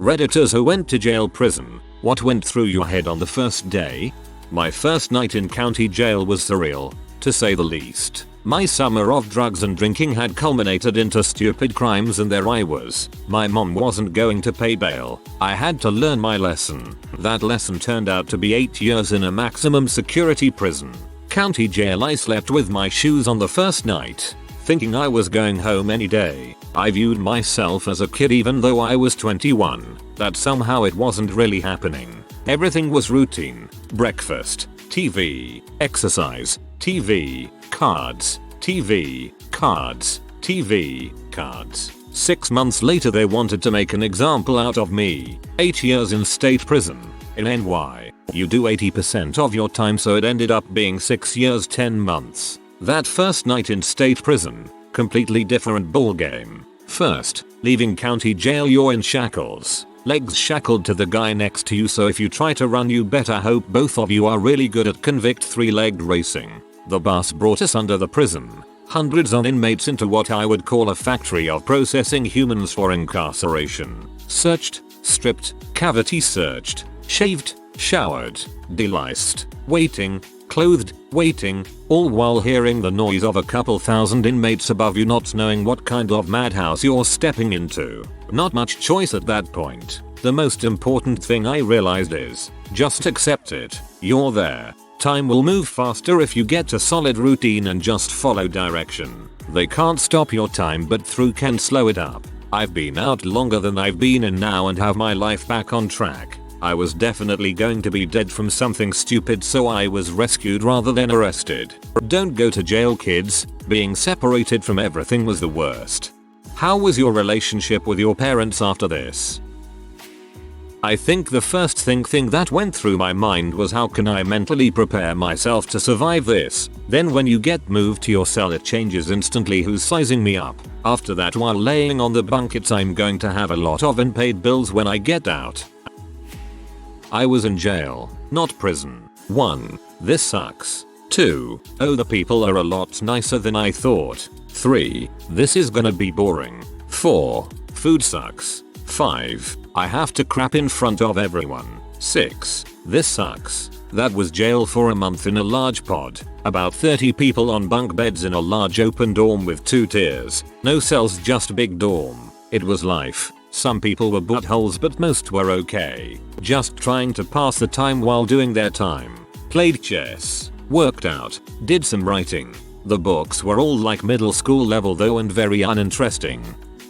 Redditors who went to jail prison, what went through your head on the first day? My first night in county jail was surreal, to say the least. My summer of drugs and drinking had culminated into stupid crimes and there I was. My mom wasn't going to pay bail. I had to learn my lesson. That lesson turned out to be 8 years in a maximum security prison. County jail. I slept with my shoes on the first night, thinking I was going home any day. I viewed myself as a kid even though I was 21, that somehow it wasn't really happening. Everything was routine. Breakfast, TV, exercise, TV, cards, TV, cards, TV, cards. 6 months later they wanted to make an example out of me. 8 years in state prison. In NY, you do 80% of your time, so it ended up being 6 years 10 months. That first night in state prison, completely different ballgame. First, leaving county jail you're in shackles. Legs shackled to the guy next to you, so if you try to run you better hope both of you are really good at convict 3-legged racing. The bus brought us under the prison. Hundreds of inmates into what I would call a factory of processing humans for incarceration. Searched, stripped, cavity searched, shaved, showered, deliced, waiting, clothed, waiting, all while hearing the noise of a couple thousand inmates above you, not knowing what kind of madhouse you're stepping into. Not much choice at that point. The most important thing I realized is, just accept it. You're there. Time will move faster if you get a solid routine and just follow direction. They can't stop your time, but through can slow it up. I've been out longer than I've been in now and have my life back on track. I was definitely going to be dead from something stupid, so I was rescued rather than arrested. Don't go to jail, kids. Being separated from everything was the worst. How was your relationship with your parents after this? I think the first thing that went through my mind was, how can I mentally prepare myself to survive this? Then when you get moved to your cell it changes instantly who's sizing me up. After that, while laying on the bunk, it's I'm going to have a lot of unpaid bills when I get out. I was in jail, not prison. 1. This sucks. 2. Oh, the people are a lot nicer than I thought. 3. This is gonna be boring. 4. Food sucks. 5. I have to crap in front of everyone. 6. This sucks. That was jail for a month in a large pod. About 30 people on bunk beds in a large open dorm with 2 tiers. No cells, just big dorm. It was life. Some people were buttholes but most were okay. Just trying to pass the time while doing their time. Played chess. Worked out. Did some writing. The books were all like middle school level though and very uninteresting.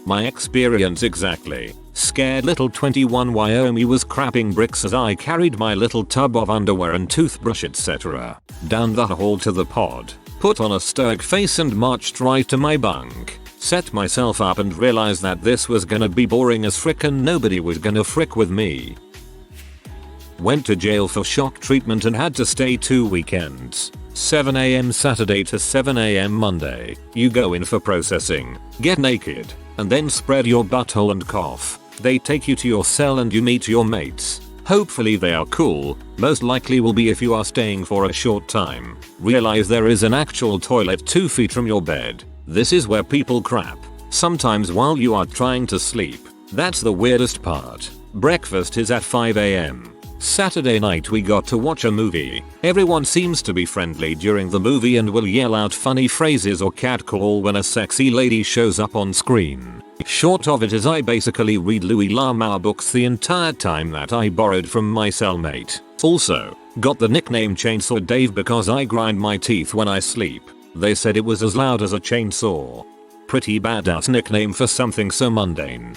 My experience exactly. Scared little 21 Wyoming was crapping bricks as I carried my little tub of underwear and toothbrush etc. down the hall to the pod. Put on a stoic face and marched right to my bunk. Set myself up and realized that this was gonna be boring as frick and nobody was gonna frick with me. Went to jail for shock treatment and had to stay 2 weekends. 7 AM Saturday to 7 AM Monday. You go in for processing, get naked, and then spread your butthole and cough. They take you to your cell and you meet your mates. Hopefully they are cool, most likely will be if you are staying for a short time. Realize there is an actual toilet 2 feet from your bed. This is where people crap. Sometimes while you are trying to sleep. That's the weirdest part. Breakfast is at 5 AM. Saturday night we got to watch a movie. Everyone seems to be friendly during the movie and will yell out funny phrases or catcall when a sexy lady shows up on screen. Short of it is I basically read Louis L'Amour books the entire time that I borrowed from my cellmate. Also, got the nickname Chainsaw Dave because I grind my teeth when I sleep. They said it was as loud as a chainsaw. Pretty badass nickname for something so mundane.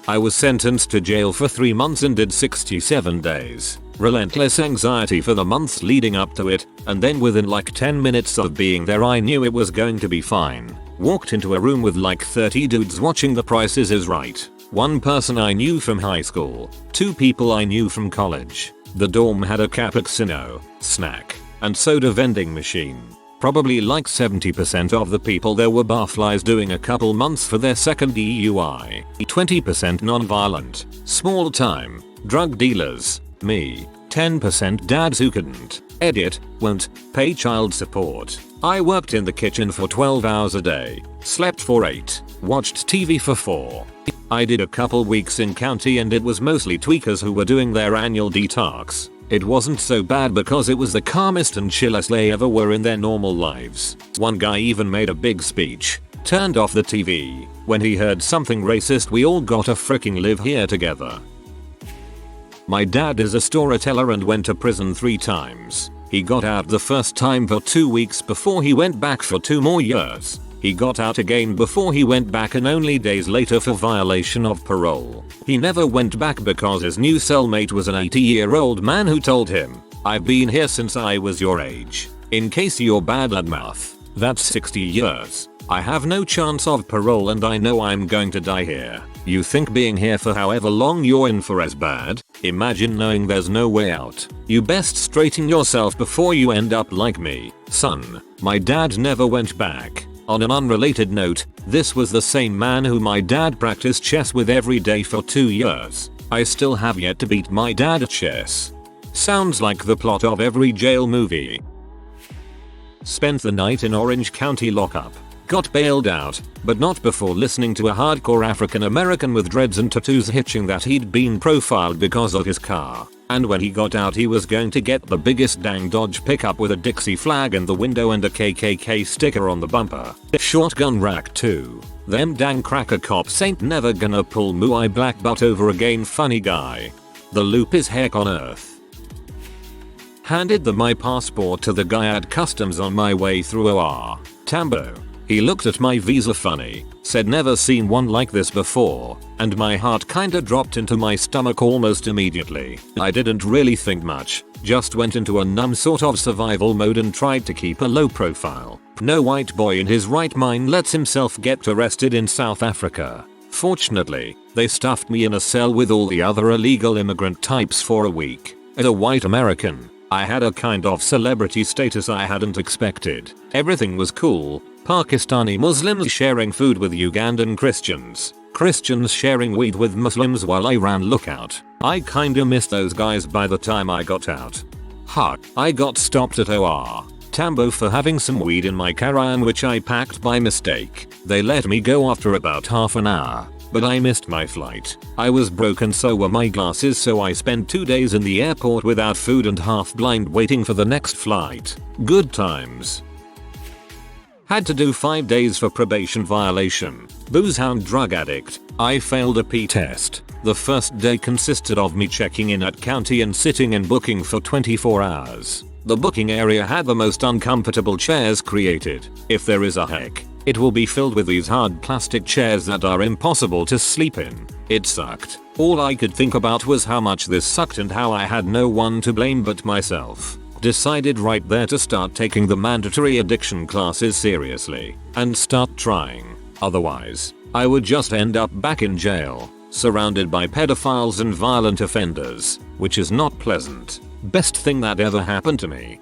I was sentenced to jail for 3 months and did 67 days. Relentless anxiety for the months leading up to it, and then within like 10 minutes of being there I knew it was going to be fine. Walked into a room with like 30 dudes watching The Price is Right. 1 person I knew from high school, 2 people I knew from college. The dorm had a cappuccino, snack, and soda vending machine. Probably like 70% of the people there were barflies doing a couple months for their second DUI. 20% non-violent, small time, drug dealers, me. 10% dads who couldn't, won't, pay child support. I worked in the kitchen for 12 hours a day, slept for 8, watched TV for 4. I did a couple weeks in county and it was mostly tweakers who were doing their annual detox. It wasn't so bad because it was the calmest and chillest they ever were in their normal lives. One guy even made a big speech, turned off the TV. When he heard something racist, we all got to freaking live here together. My dad is a storyteller and went to prison 3 times. He got out the first time for 2 weeks before he went back for 2 more years. He got out again before he went back and only days later for violation of parole. He never went back because his new cellmate was an 80-year-old man who told him, "I've been here since I was your age. In case you're bad at math, that's 60 years. I have no chance of parole and I know I'm going to die here. You think being here for however long you're in for is bad? Imagine knowing there's no way out. You best straighten yourself before you end up like me, son." My dad never went back. On an unrelated note, this was the same man who my dad practiced chess with every day for 2 years. I still have yet to beat my dad at chess. Sounds like the plot of every jail movie. Spent the night in Orange County lockup. Got bailed out, but not before listening to a hardcore African American with dreads and tattoos hitching that he'd been profiled because of his car. And when he got out he was going to get the biggest dang Dodge pickup with a Dixie flag in the window and a KKK sticker on the bumper. Shotgun rack too. Them dang cracker cops ain't never gonna pull Muay black butt over again, funny guy. The loop is heck on earth. Handed my passport to the guy at customs on my way through OR. Tambo. He looked at my visa funny, said never seen one like this before, and my heart kinda dropped into my stomach almost immediately. I didn't really think much, just went into a numb sort of survival mode and tried to keep a low profile. No white boy in his right mind lets himself get arrested in South Africa. Fortunately, they stuffed me in a cell with all the other illegal immigrant types for a week. As a white American, I had a kind of celebrity status I hadn't expected. Everything was cool. Pakistani Muslims sharing food with Ugandan Christians. Christians sharing weed with Muslims while I ran lookout. I kinda missed those guys by the time I got out. I got stopped at OR. Tambo for having some weed in my carry-on which I packed by mistake. They let me go after about half an hour. But I missed my flight. I was broke and so were my glasses, so I spent 2 days in the airport without food and half blind waiting for the next flight. Good times. Had to do 5 days for probation violation. Boozehound drug addict. I failed a P test. The first day consisted of me checking in at county and sitting in booking for 24 hours. The booking area had the most uncomfortable chairs created. If there is a heck, it will be filled with these hard plastic chairs that are impossible to sleep in. It sucked. All I could think about was how much this sucked and how I had no one to blame but myself. Decided right there to start taking the mandatory addiction classes seriously and start trying. Otherwise, I would just end up back in jail, surrounded by pedophiles and violent offenders, which is not pleasant. Best thing that ever happened to me.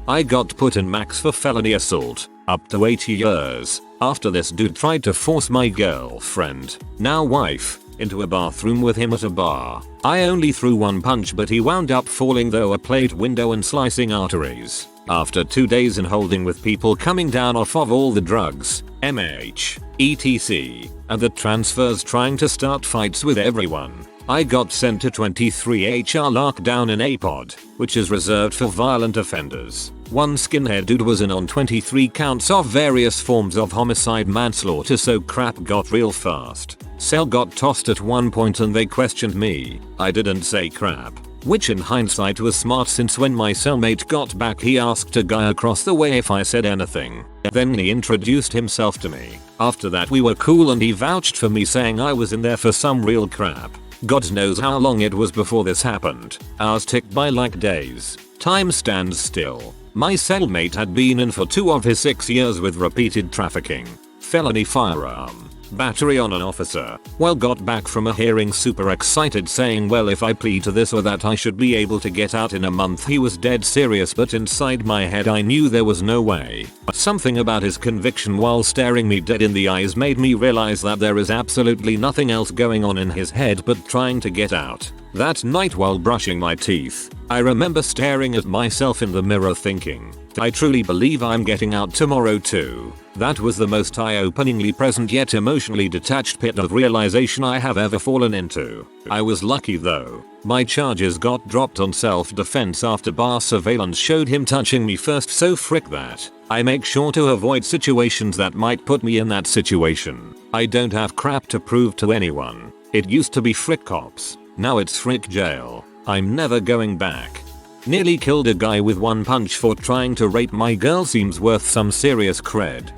I got put in max for felony assault, up to 8 years, after this dude tried to force my girlfriend, now wife, into a bathroom with him at a bar. I only threw one punch but he wound up falling through a plate window and slicing arteries. After 2 days in holding with people coming down off of all the drugs, MH, etc, and the transfers trying to start fights with everyone, I got sent to 23HR lockdown in APOD, which is reserved for violent offenders. One skinhead dude was in on 23 counts of various forms of homicide manslaughter, so crap got real fast. Cell got tossed at one point and they questioned me. I didn't say crap, which in hindsight was smart since when my cellmate got back he asked a guy across the way if I said anything. Then he introduced himself to me. After that we were cool and he vouched for me saying I was in there for some real crap. God knows how long it was before this happened. Hours ticked by like days. Time stands still. My cellmate had been in for 2 of his 6 years with repeated trafficking, felony firearm, battery on an officer. Well, got back from a hearing super excited saying well if I plead to this or that I should be able to get out in a month. He was dead serious but inside my head I knew there was no way. Something about his conviction while staring me dead in the eyes made me realize that there is absolutely nothing else going on in his head but trying to get out. That night while brushing my teeth, I remember staring at myself in the mirror thinking, I truly believe I'm getting out tomorrow too. That was the most eye-openingly present yet emotionally detached pit of realization I have ever fallen into. I was lucky though. My charges got dropped on self-defense after bar surveillance showed him touching me first, so frick that. I make sure to avoid situations that might put me in that situation. I don't have crap to prove to anyone. It used to be frick cops. Now it's frick jail. I'm never going back. Nearly killed a guy with one punch for trying to rape my girl seems worth some serious cred.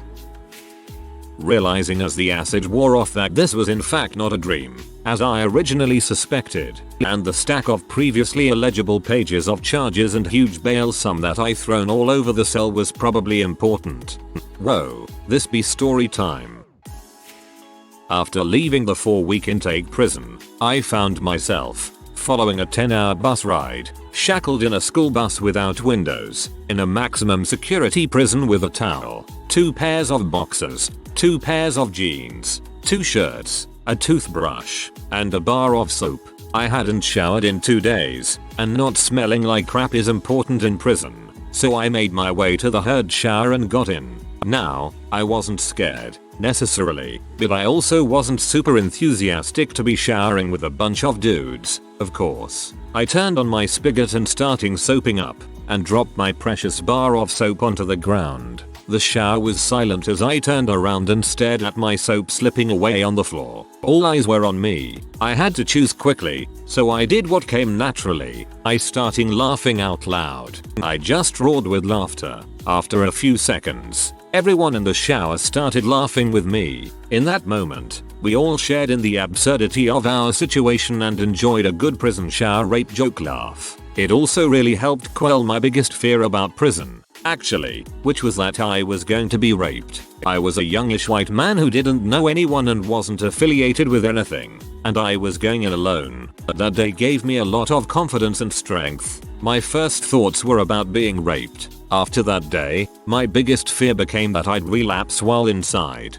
Realizing as the acid wore off that this was in fact not a dream, as I originally suspected, and the stack of previously illegible pages of charges and huge bail sum that I thrown all over the cell was probably important. Whoa, this be story time. After leaving the 4-week intake prison, I found myself following a 10-hour bus ride, shackled in a school bus without windows, in a maximum security prison with a towel, 2 pairs of boxers, 2 pairs of jeans, 2 shirts, a toothbrush, and a bar of soap. I hadn't showered in 2 days, and not smelling like crap is important in prison, so I made my way to the herd shower and got in. Now, I wasn't scared, necessarily, but I also wasn't super enthusiastic to be showering with a bunch of dudes, of course. I turned on my spigot and starting soaping up, and dropped my precious bar of soap onto the ground. The shower was silent as I turned around and stared at my soap slipping away on the floor. All eyes were on me. I had to choose quickly, so I did what came naturally. I started laughing out loud. I just roared with laughter. After a few seconds, everyone in the shower started laughing with me. In that moment, we all shared in the absurdity of our situation and enjoyed a good prison shower rape joke laugh. It also really helped quell my biggest fear about prison, actually, which was that I was going to be raped. I was a youngish white man who didn't know anyone and wasn't affiliated with anything, and I was going in alone. But that day gave me a lot of confidence and strength. My first thoughts were about being raped. After that day, my biggest fear became that I'd relapse while inside.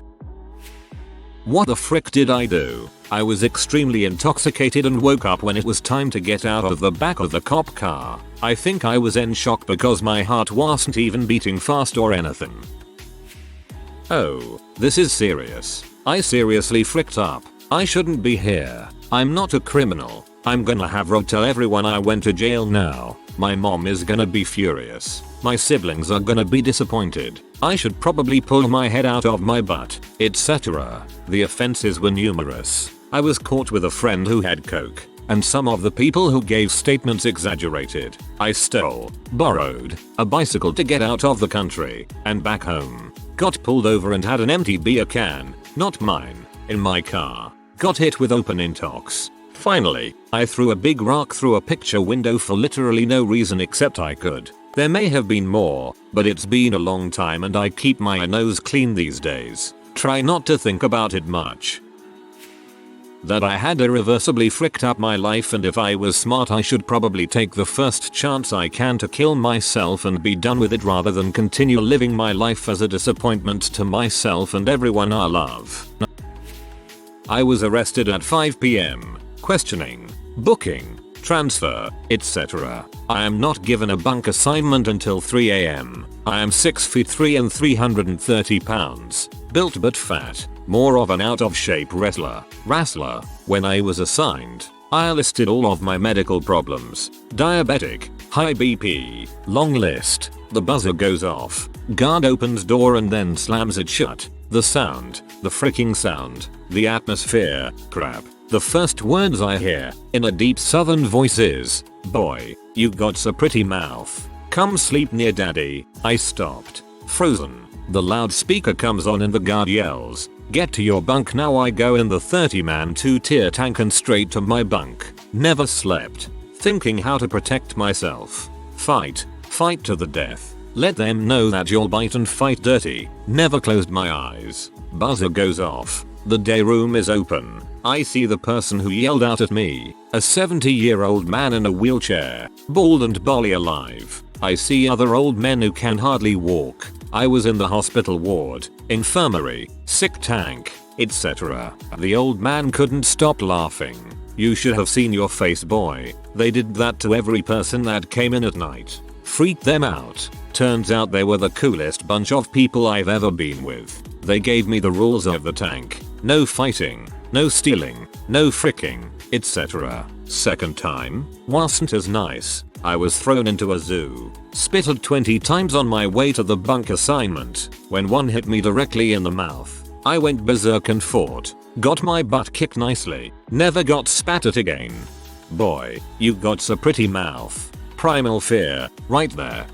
What the frick did I do? I was extremely intoxicated and woke up when it was time to get out of the back of the cop car. I think I was in shock because my heart wasn't even beating fast or anything. Oh, this is serious. I seriously fricked up. I shouldn't be here. I'm not a criminal. I'm gonna have Rod tell everyone I went to jail now. My mom is gonna be furious. My siblings are gonna be disappointed. I should probably pull my head out of my butt, etc. The offenses were numerous. I was caught with a friend who had coke, and some of the people who gave statements exaggerated. I stole, borrowed, a bicycle to get out of the country, and back home. Got pulled over and had an empty beer can, not mine, in my car. Got hit with open intox. Finally, I threw a big rock through a picture window for literally no reason except I could. There may have been more, but it's been a long time and I keep my nose clean these days. Try not to think about it much. That I had irreversibly fricked up my life, and if I was smart I should probably take the first chance I can to kill myself and be done with it rather than continue living my life as a disappointment to myself and everyone I love. I was arrested at 5 PM. Questioning, booking, transfer, etc. I am not given a bunk assignment until 3 AM. I am 6'3" and 330 pounds, built but fat, more of an out of shape wrestler. When I was assigned, I listed all of my medical problems. Diabetic, high BP, long list. The buzzer goes off. Guard opens door and then slams it shut. The sound, the freaking sound, the atmosphere, crap. The first words I hear, in a deep southern voice is, "Boy, you got a pretty mouth. Come sleep near daddy." I stopped, frozen. The loudspeaker comes on and the guard yells, "Get to your bunk now." I go in the 30-man 2-tier tank and straight to my bunk. Never slept. Thinking how to protect myself. Fight to the death. Let them know that you'll bite and fight dirty. Never closed my eyes. Buzzer goes off. The day room is open. I see the person who yelled out at me, a 70-year-old man in a wheelchair, bald and barely alive. I see other old men who can hardly walk. I was in the hospital ward, infirmary, sick tank, etc. The old man couldn't stop laughing. You should have seen your face, boy. They did that to every person that came in at night. Freaked them out. Turns out they were the coolest bunch of people I've ever been with. They gave me the rules of the tank. No fighting, no stealing, no fricking, etc. Second time wasn't as nice. I was thrown into a zoo, spitted 20 times on my way to the bunk assignment. When one hit me directly in the mouth, I went berserk and fought. Got my butt kicked nicely. Never got spat at again. Boy, you got a pretty mouth. Primal fear, right there.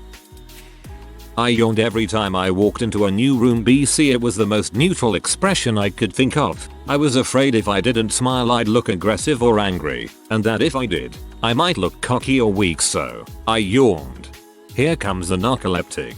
I yawned every time I walked into a new room. BC, it was the most neutral expression I could think of. I was afraid if I didn't smile I'd look aggressive or angry, and that if I did, I might look cocky or weak, so I yawned. Here comes the narcoleptic.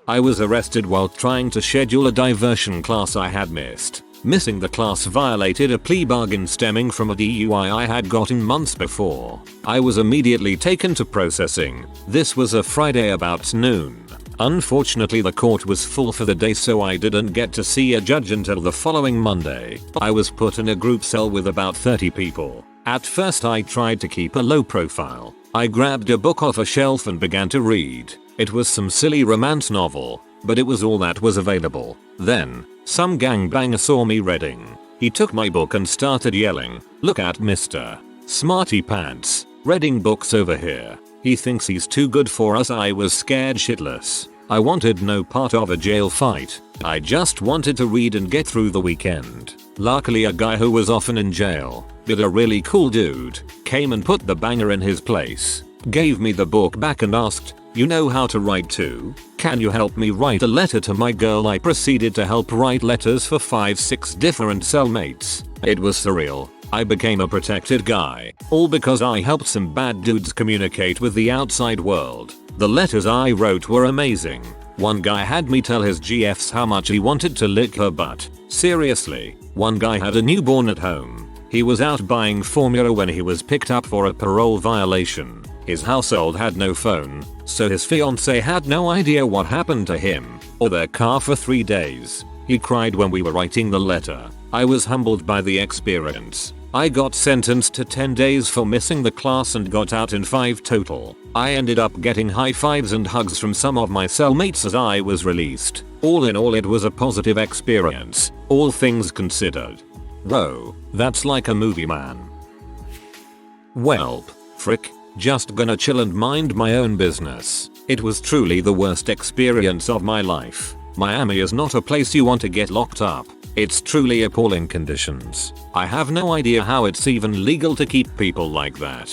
I was arrested while trying to schedule a diversion class I had missed. Missing the class violated a plea bargain stemming from a DUI I had gotten months before. I was immediately taken to processing. This was a Friday about noon. Unfortunately, the court was full for the day, so I didn't get to see a judge until the following Monday. I was put in a group cell with about 30 people. At first I tried to keep a low profile. I grabbed a book off a shelf and began to read. It was some silly romance novel, but it was all that was available. Then, some gangbanger saw me reading. He took my book and started yelling, "Look at Mr. Smarty Pants, reading books over here. He thinks he's too good for us." I was scared shitless. I wanted no part of a jail fight. I just wanted to read and get through the weekend. Luckily, a guy who was often in jail, but a really cool dude, came and put the banger in his place. Gave me the book back and asked, "You know how to write too? Can you help me write a letter to my girl?" I proceeded to help write letters for 5-6 different cellmates. It was surreal. I became a protected guy, all because I helped some bad dudes communicate with the outside world. The letters I wrote were amazing. One guy had me tell his GFs how much he wanted to lick her butt. Seriously. One guy had a newborn at home. He was out buying formula when he was picked up for a parole violation. His household had no phone, so his fiancée had no idea what happened to him or their car for 3 days. He cried when we were writing the letter. I was humbled by the experience. I got sentenced to 10 days for missing the class and got out in 5 total. I ended up getting high fives and hugs from some of my cellmates as I was released. All in all, it was a positive experience, all things considered. Whoa, that's like a movie, man. Welp, frick. Just gonna chill and mind my own business. It was truly the worst experience of my life. Miami is not a place you want to get locked up. It's truly appalling conditions. I have no idea how it's even legal to keep people like that.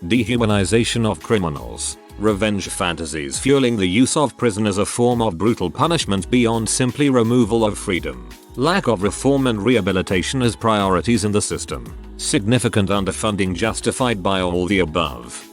Dehumanization of criminals. Revenge fantasies fueling the use of prison as a form of brutal punishment beyond simply removal of freedom. Lack of reform and rehabilitation as priorities in the system. Significant underfunding justified by all the above.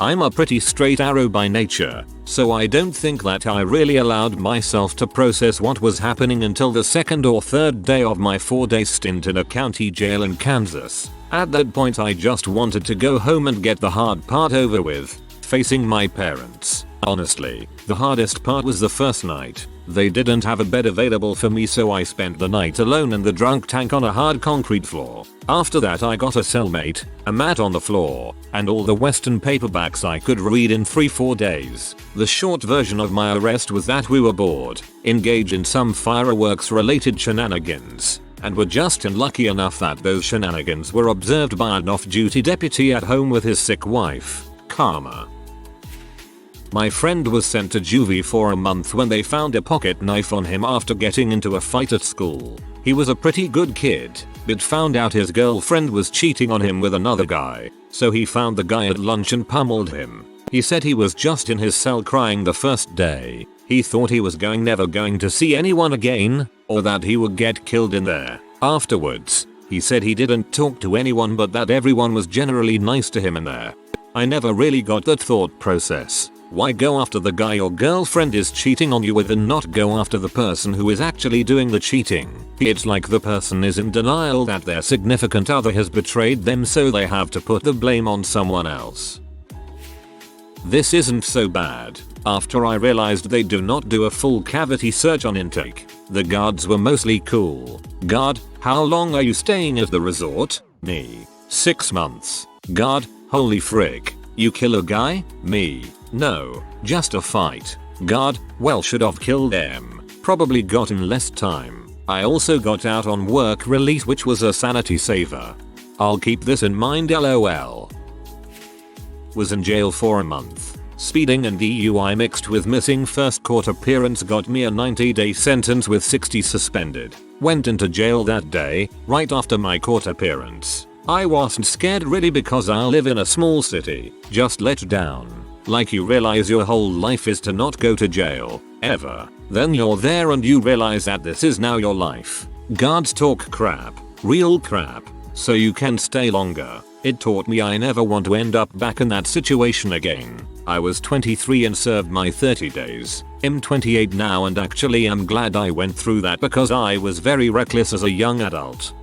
I'm a pretty straight arrow by nature, so I don't think that I really allowed myself to process what was happening until the second or third day of my 4-day stint in a county jail in Kansas. At that point I just wanted to go home and get the hard part over with, facing my parents. Honestly, the hardest part was the first night. They didn't have a bed available for me, so I spent the night alone in the drunk tank on a hard concrete floor. After that I got a cellmate, a mat on the floor, and all the Western paperbacks I could read in 3-4 days. The short version of my arrest was that we were bored, engaged in some fireworks related shenanigans, and were just unlucky enough that those shenanigans were observed by an off-duty deputy at home with his sick wife. Karma. My friend was sent to juvie for a month when they found a pocket knife on him after getting into a fight at school. He was a pretty good kid, but found out his girlfriend was cheating on him with another guy, so he found the guy at lunch and pummeled him. He said he was just in his cell crying the first day. He thought he was never going to see anyone again, or that he would get killed in there. Afterwards, he said he didn't talk to anyone but that everyone was generally nice to him in there. I never really got that thought process. Why go after the guy your girlfriend is cheating on you with and not go after the person who is actually doing the cheating? It's like the person is in denial that their significant other has betrayed them, so they have to put the blame on someone else. This isn't so bad, after I realized they do not do a full cavity search on intake. The guards were mostly cool. Guard, how long are you staying at the resort? Me. 6 months. Guard, holy frick. You kill a guy? Me. No, just a fight. Guard, well should've killed them. Probably got in less time. I also got out on work release, which was a sanity saver. I'll keep this in mind, lol. Was in jail for a month. Speeding and DUI mixed with missing first court appearance got me a 90-day sentence with 60 suspended. Went into jail that day, right after my court appearance. I wasn't scared really because I live in a small city, just let down. Like you realize your whole life is to not go to jail, ever. Then you're there and you realize that this is now your life. Guards talk crap, real crap, so you can stay longer. It taught me I never want to end up back in that situation again. I was 23 and served my 30 days. I'm 28 now and actually I'm glad I went through that because I was very reckless as a young adult.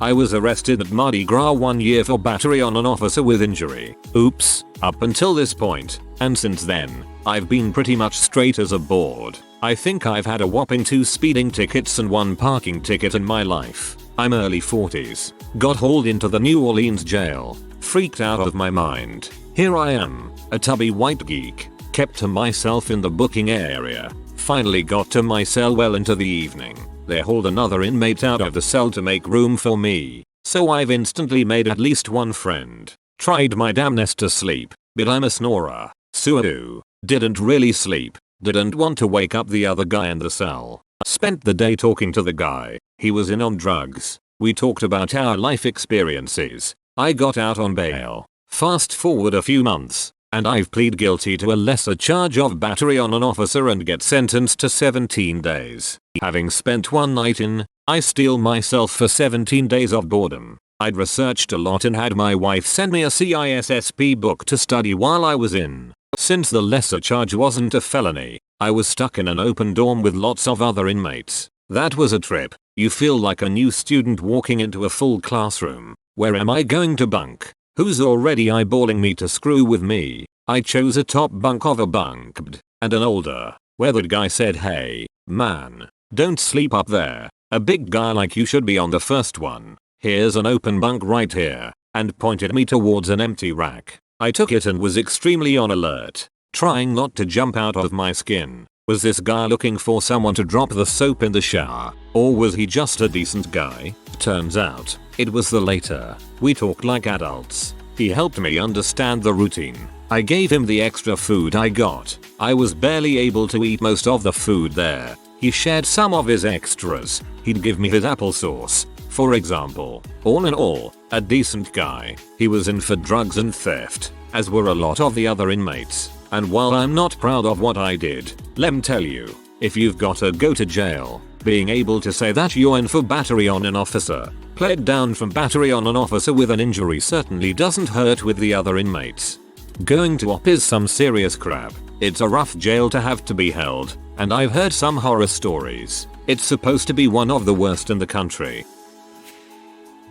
I was arrested at Mardi Gras 1 year for battery on an officer with injury. Oops, up until this point, and since then, I've been pretty much straight as a board. I think I've had a whopping 2 speeding tickets and 1 parking ticket in my life. I'm early 40s. Got hauled into the New Orleans jail. Freaked out of my mind. Here I am, a tubby white geek. Kept to myself in the booking area. Finally got to my cell well into the evening. They hauled another inmate out of the cell to make room for me. So I've instantly made at least 1 friend. Tried my damnedest to sleep, but I'm a snorer. So didn't really sleep. Didn't want to wake up the other guy in the cell. Spent the day talking to the guy. He was in on drugs. We talked about our life experiences. I got out on bail. Fast forward a few months, and I've plead guilty to a lesser charge of battery on an officer and get sentenced to 17 days. Having spent 1 night in, I steel myself for 17 days of boredom. I'd researched a lot and had my wife send me a CISSP book to study while I was in. Since the lesser charge wasn't a felony, I was stuck in an open dorm with lots of other inmates. That was a trip. You feel like a new student walking into a full classroom. Where am I going to bunk? Who's already eyeballing me to screw with me? I chose a top bunk of a bunk bed, and an older, weathered guy said, "Hey, man, don't sleep up there. A big guy like you should be on the first one. Here's an open bunk right here," and pointed me towards an empty rack. I took it and was extremely on alert, trying not to jump out of my skin. Was this guy looking for someone to drop the soap in the shower? Or was he just a decent guy? Turns out, it was the latter. We talked like adults. He helped me understand the routine. I gave him the extra food I got. I was barely able to eat most of the food there. He shared some of his extras. He'd give me his applesauce, for example. All in all, a decent guy. He was in for drugs and theft, as were a lot of the other inmates. And while I'm not proud of what I did, let me tell you, if you've gotta go to jail, being able to say that you're in for battery on an officer, pled down from battery on an officer with an injury certainly doesn't hurt with the other inmates. Going to op is some serious crap. It's a rough jail to have to be held, and I've heard some horror stories. It's supposed to be one of the worst in the country.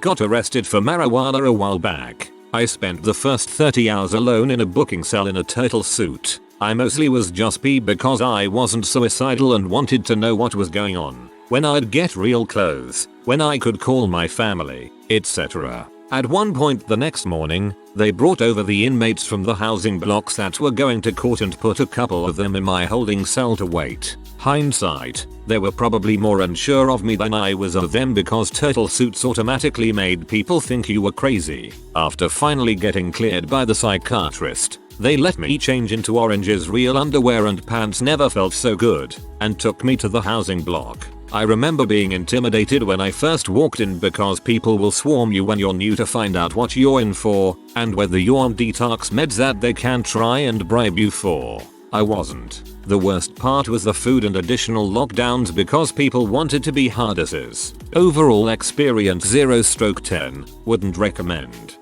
Got arrested for marijuana a while back. I spent the first 30 hours alone in a booking cell in a turtle suit. I mostly was just pee because I wasn't suicidal and wanted to know what was going on. When I'd get real clothes, when I could call my family, etc. At one point the next morning, they brought over the inmates from the housing blocks that were going to court and put a couple of them in my holding cell to wait. Hindsight, they were probably more unsure of me than I was of them because turtle suits automatically made people think you were crazy. After finally getting cleared by the psychiatrist, they let me change into oranges. Real underwear and pants never felt so good, and took me to the housing block. I remember being intimidated when I first walked in because people will swarm you when you're new to find out what you're in for, and whether you're on detox meds that they can try and bribe you for. I wasn't. The worst part was the food and additional lockdowns because people wanted to be hardasses. Overall experience 0/10, wouldn't recommend.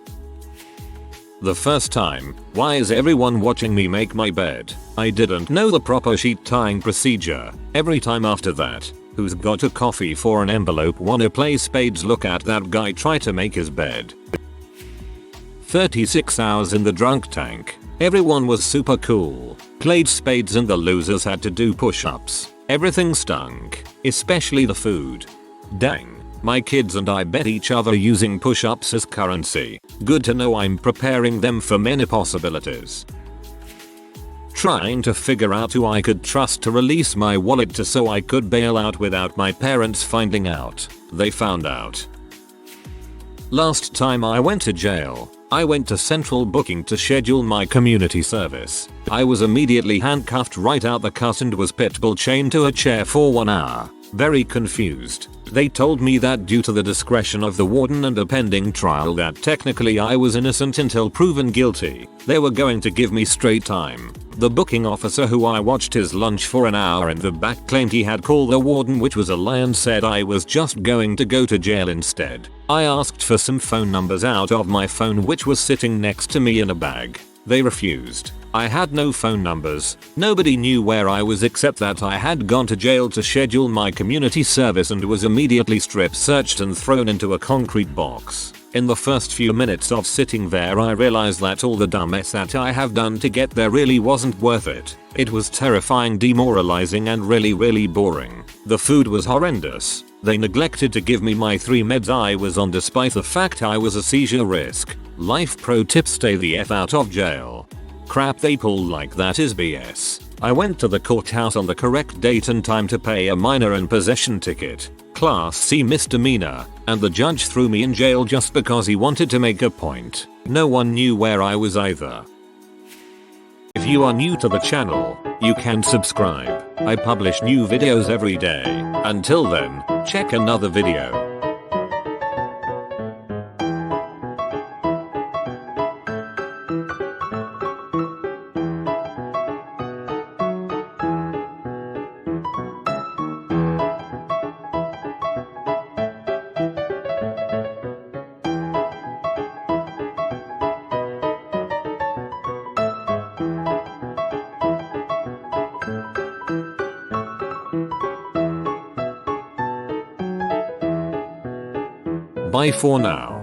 The first time, why is everyone watching me make my bed? I didn't know the proper sheet tying procedure. Every time after that, who's got a coffee for an envelope wanna play spades, look at that guy try to make his bed. 36 hours in the drunk tank. Everyone was super cool. Played spades and the losers had to do push-ups. Everything stunk, especially the food. Dang. My kids and I bet each other using push-ups as currency. Good to know I'm preparing them for many possibilities. Trying to figure out who I could trust to release my wallet to so I could bail out without my parents finding out. They found out. Last time I went to jail, I went to central booking to schedule my community service. I was immediately handcuffed right out the cut and was pitbull chained to a chair for 1 hour. Very confused. They told me that due to the discretion of the warden and a pending trial that technically I was innocent until proven guilty. They were going to give me straight time. The booking officer who I watched his lunch for an hour in the back claimed he had called the warden, which was a lie, and said I was just going to go to jail instead. I asked for some phone numbers out of my phone, which was sitting next to me in a bag. They refused. I had no phone numbers. Nobody knew where I was except that I had gone to jail to schedule my community service and was immediately strip searched and thrown into a concrete box. In the first few minutes of sitting there, I realized that all the dumb mess that I have done to get there really wasn't worth it. It was terrifying, demoralizing, and really boring. The food was horrendous. They neglected to give me my 3 meds I was on despite the fact I was a seizure risk. Life pro tip: stay the F out of jail. Crap they pull like that is BS. I went to the courthouse on the correct date and time to pay a minor and possession ticket, Class C misdemeanor, and the judge threw me in jail just because he wanted to make a point. No one knew where I was either. If you are new to the channel, you can subscribe. I publish new videos every day. Until then, check another video. Bye for now.